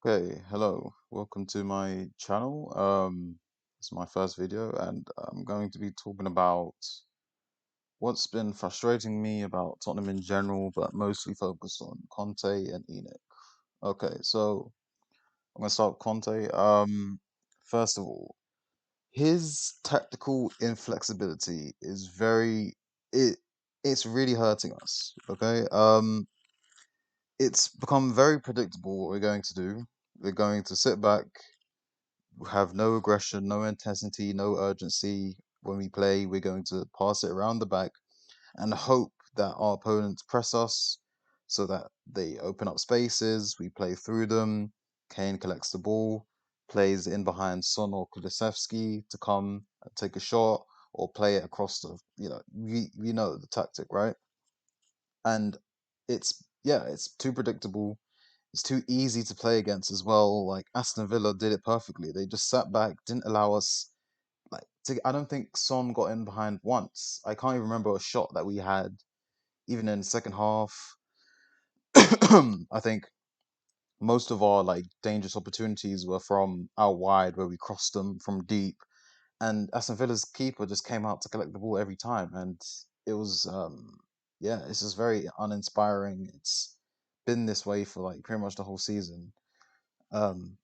Okay, hello. Welcome to my channel. It's my first video, and I'm going to be talking about what's been frustrating me about Tottenham in general, but mostly focused on Conte and ENIC. Okay, so I'm gonna start with Conte. First of all, his tactical inflexibility is it it's really hurting us. Okay, it's become very predictable what we're going to do. We're going to sit back, have no aggression, no intensity, no urgency. When we play, we're going to pass it around the back and hope that our opponents press us so that they open up spaces. We play through them. Kane collects the ball, plays in behind Son or Kulusevski to come and take a shot or play it across the. We know the tactic, right? And it's too predictable. It's too easy to play against as well. Like Aston Villa did it perfectly. They just sat back, didn't allow us I don't think Son got in behind once. I can't even remember a shot that we had even in the second half. I think most of our like dangerous opportunities were from out wide where we crossed them from deep, and Aston Villa's keeper just came out to collect the ball every time, and it was yeah, it's just very uninspiring. It's been this way for like pretty much the whole season. Um,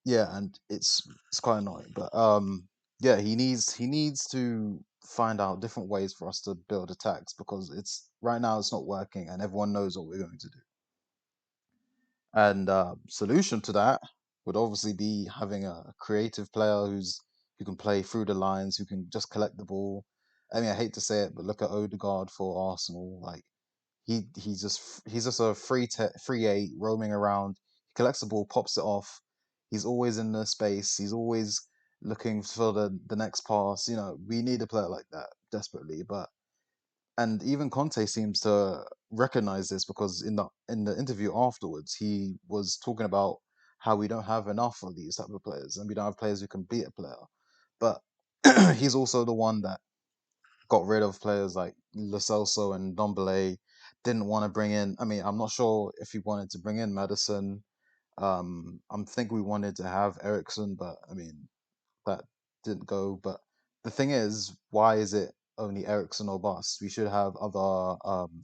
yeah, and it's quite annoying. But yeah, he needs to find out different ways for us to build attacks because it's right now it's not working, and everyone knows what we're going to do. And solution to that would obviously be having a creative player who can play through the lines, who can just collect the ball. I mean, I hate to say it, but look at Odegaard for Arsenal. Like he's just a free eight roaming around. He collects the ball, pops it off. He's always in the space. He's always looking for the next pass. We need a player like that desperately. But and even Conte seems to recognize this because in the interview afterwards, he was talking about how we don't have enough of these type of players, and we don't have players who can beat a player. But he's also the one that got rid of players like Lo Celso and Dombele. Didn't want to bring in. I mean, I'm not sure if he wanted to bring in Madison. I think we wanted to have Ericsson, but I mean that didn't go. But the thing is, why is it only Ericsson or bust? We should have other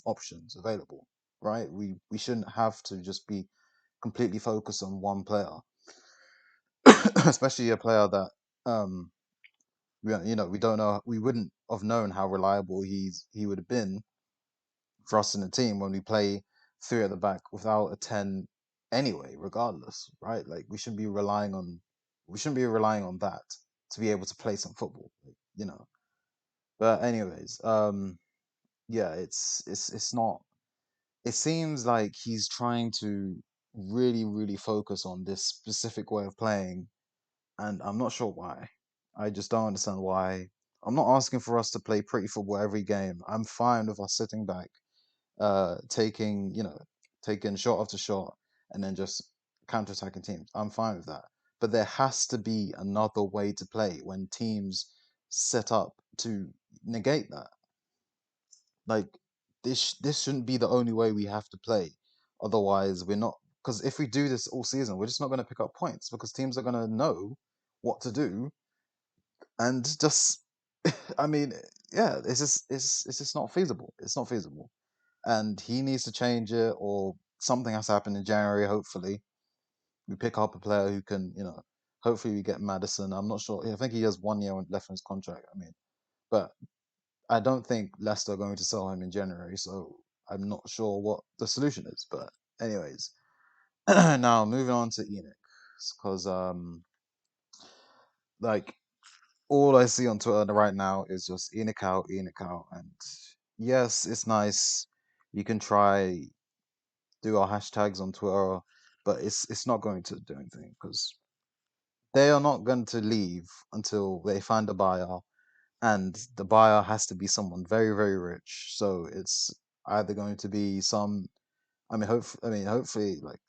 options available, right? We shouldn't have to just be completely focused on one player, especially a player that we don't know. We wouldn't have known how reliable he would have been for us in the team when we play three at the back without a 10 anyway, regardless, right? Like we shouldn't be relying on that to be able to play some football, But anyways, yeah, it's not. It seems like he's trying to really, really focus on this specific way of playing, and I'm not sure why. I just don't understand why. I'm not asking for us to play pretty football every game. I'm fine with us sitting back, taking shot after shot and then just counter-attacking teams. I'm fine with that. But there has to be another way to play when teams set up to negate that. Like this shouldn't be the only way we have to play. Otherwise, we're not because if we do this all season, we're just not going to pick up points because teams are going to know what to do and just I mean, yeah, it's just not feasible. It's not feasible. And he needs to change it, or something has to happen in January. Hopefully, we pick up a player who can, hopefully we get Madison. I'm not sure. I think he has 1 year left in his contract. I mean, but I don't think Leicester are going to sell him in January, so I'm not sure what the solution is. But anyways, now moving on to ENIC, because like all I see on Twitter right now is just ENIC out, and yes, it's nice. You can try do our hashtags on Twitter, but it's not going to do anything because they are not going to leave until they find a buyer, and the buyer has to be someone very very rich. So it's either going to be some. Hopefully,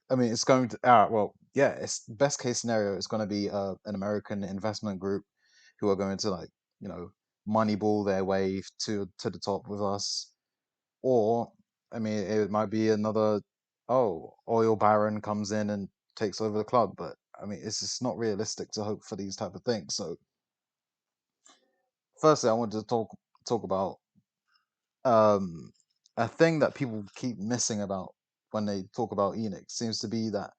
it's going to. Well, yeah. It's best case scenario. It's going to be an American investment group who are going to you know moneyball their way to the top with us, or it might be another oil baron comes in and takes over the club. But I mean, it's just not realistic to hope for these type of things. So, firstly, I wanted to talk about um, a thing that people keep missing about when they talk about ENIC seems to be that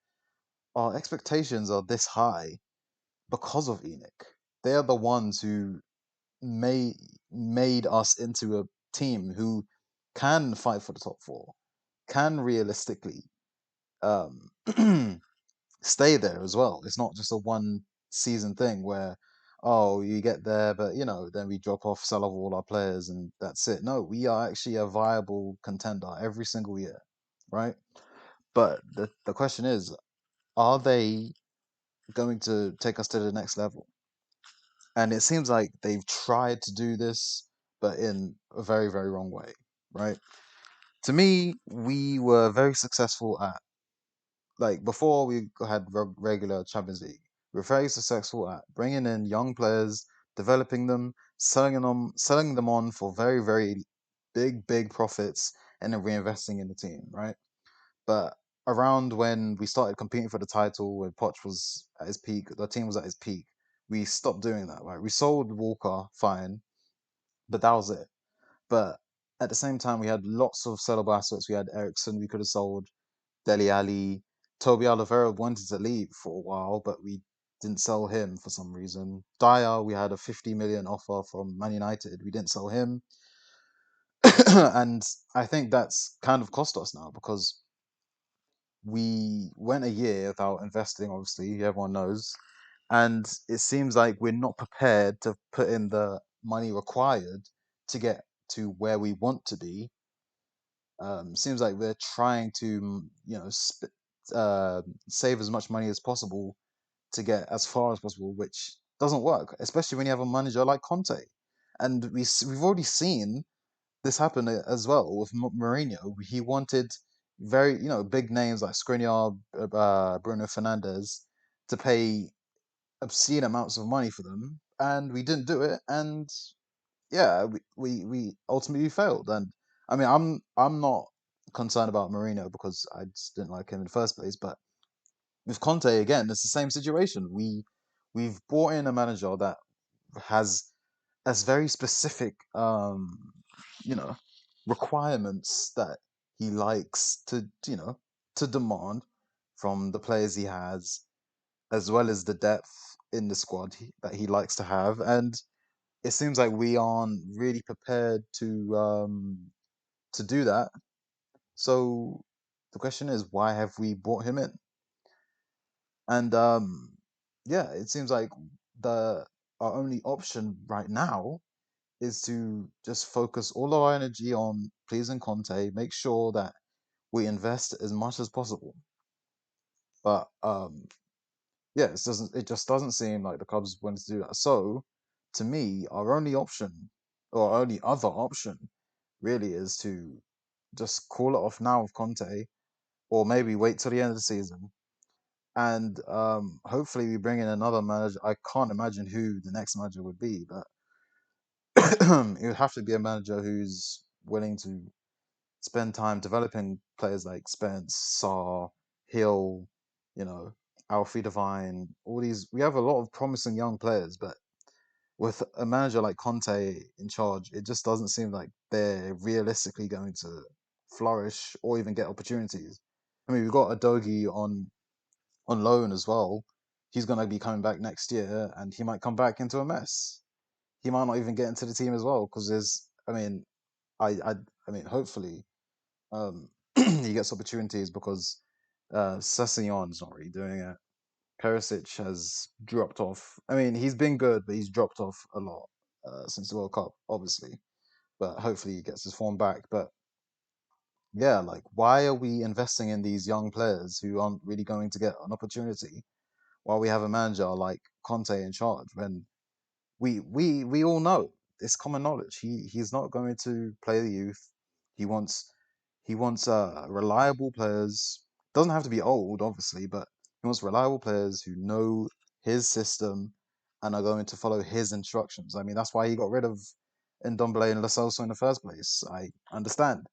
our expectations are this high because of ENIC. They are the ones who made made us into a team who can fight for the top four, can realistically um, stay there as well. It's not just a one season thing where, oh, you get there, but then we drop off, sell off all our players, and that's it. No, we are actually a viable contender every single year, right? But the question is, are they going to take us to the next level? And it seems like they've tried to do this, but in a very, very wrong way, right? To me, we were very successful at, like, before we had regular Champions League, we were very successful at bringing in young players, developing them, selling them on for very, very big, big profits, and then reinvesting in the team, right? But around when we started competing for the title, when Poch was at his peak, the team was at his peak, we stopped doing that, right? We sold Walker, fine, but that was it. But at the same time, we had lots of sellable assets. We had Ericsson, we could have sold Deli Ali. Toby Alderweireld wanted to leave for a while, but we didn't sell him for some reason. Dyer, we had a 50 million offer from Man United. We didn't sell him. And I think that's kind of cost us now because we went a year without investing, obviously, everyone knows. And it seems like we're not prepared to put in the money required to get to where we want to be. Seems like we're trying to, save as much money as possible to get as far as possible, which doesn't work, especially when you have a manager like Conte. And we've already seen this happen as well with Mourinho. He wanted very, big names like Skriniar, Bruno Fernandes to pay obscene amounts of money for them, and we didn't do it. And yeah, we ultimately failed. And I mean, I'm not concerned about Mourinho because I just didn't like him in the first place. But with Conte again, it's the same situation. We've brought in a manager that has as very specific you know requirements that he likes to demand from the players he has, as well as the depth in the squad that he likes to have. And it seems like we aren't really prepared to do that. So the question is, why have we brought him in? And yeah, it seems like the our only option right now is to just focus all our energy on pleasing Conte, make sure that we invest as much as possible. But yeah, it just doesn't seem like the clubs want to do that. So to me, our only option, or our only other option, really is to just call it off now with Conte, or maybe wait till the end of the season. And hopefully we bring in another manager. I can't imagine who the next manager would be, but it would have to be a manager who's willing to spend time developing players like Spence, Sarr, Hill, you know, Alfie Devine, all these. We have a lot of promising young players, but with a manager like Conte in charge, it just doesn't seem like they're realistically going to flourish or even get opportunities. I mean, we've got Adogi on loan as well. He's going to be coming back next year, and he might come back into a mess. He might not even get into the team as well because there's. I mean, I mean, hopefully, he gets opportunities because Sessegnon's not really doing it. Perisic has dropped off. I mean, he's been good, but he's dropped off a lot since the World Cup, obviously. But hopefully, he gets his form back. But yeah, like, why are we investing in these young players who aren't really going to get an opportunity while we have a manager like Conte in charge? When we all know it's common knowledge. He's not going to play the youth. He wants reliable players. Doesn't have to be old, obviously, but he wants reliable players who know his system and are going to follow his instructions. I mean, that's why he got rid of Ndombele and Lo Celso in the first place. I understand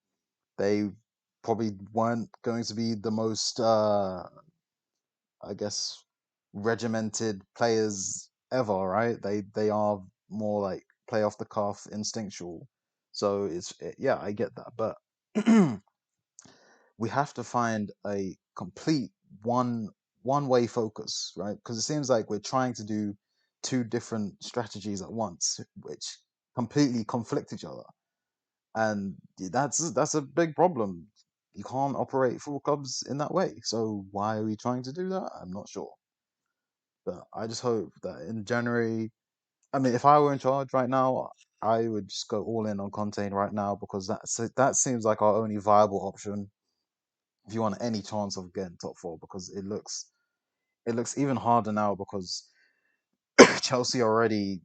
they probably weren't going to be the most I guess, regimented players ever, right? They are more like play off the cuff, instinctual. So yeah, I get that, but we have to find a complete one way focus, right? Because it seems like we're trying to do two different strategies at once, which completely conflict each other, and that's a big problem. You can't operate football clubs in that way. So why are we trying to do that? I'm not sure, but I just hope that in January. I mean, if I were in charge right now, I would just go all in on Conte right now because that seems like our only viable option if you want any chance of getting top four, because it looks even harder now because Chelsea already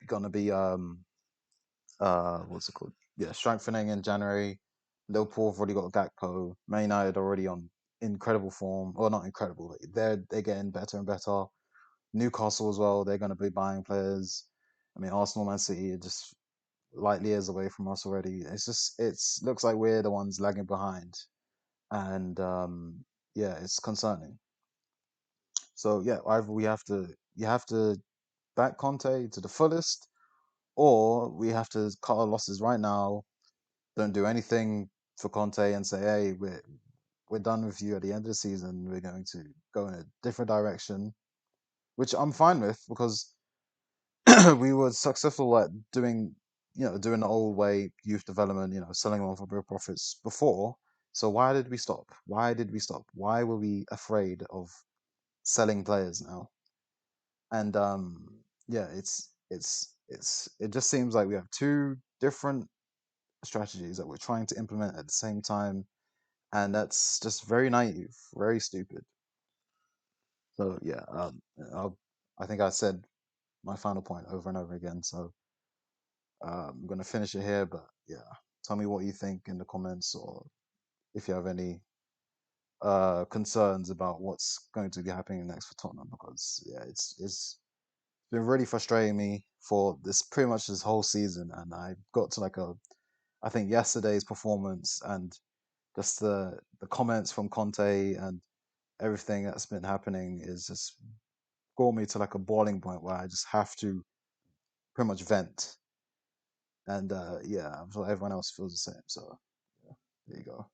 gonna be what's it called? Yeah, strengthening in January. Liverpool have already got Gakpo. Man United already on incredible form, or not incredible. They're getting better and better. Newcastle as well. They're gonna be buying players. I mean, Arsenal, Man City are just light years away from us already. It's looks like we're the ones lagging behind, and yeah, it's concerning. So yeah, either you have to back Conte to the fullest, or we have to cut our losses right now. Don't do anything for Conte and say, hey, we're done with you at the end of the season. We're going to go in a different direction, which I'm fine with because we were successful at doing the old way youth development, selling them on for real profits before. So why did we stop? Why did we stop? Why were we afraid of selling players now? And yeah, it just seems like we have two different strategies that we're trying to implement at the same time, and that's just very naive, very stupid. So yeah, I'll, I think I said my final point over and over again. So I'm gonna finish it here, but yeah, tell me what you think in the comments, or if you have any concerns about what's going to be happening next for Tottenham, because yeah, it's been really frustrating me for this pretty much this whole season, and I got to like a I think yesterday's performance and just the comments from Conte and everything that's been happening is just brought me to like a boiling point where I just have to pretty much vent. And yeah, I'm sure everyone else feels the same. So yeah, there you go.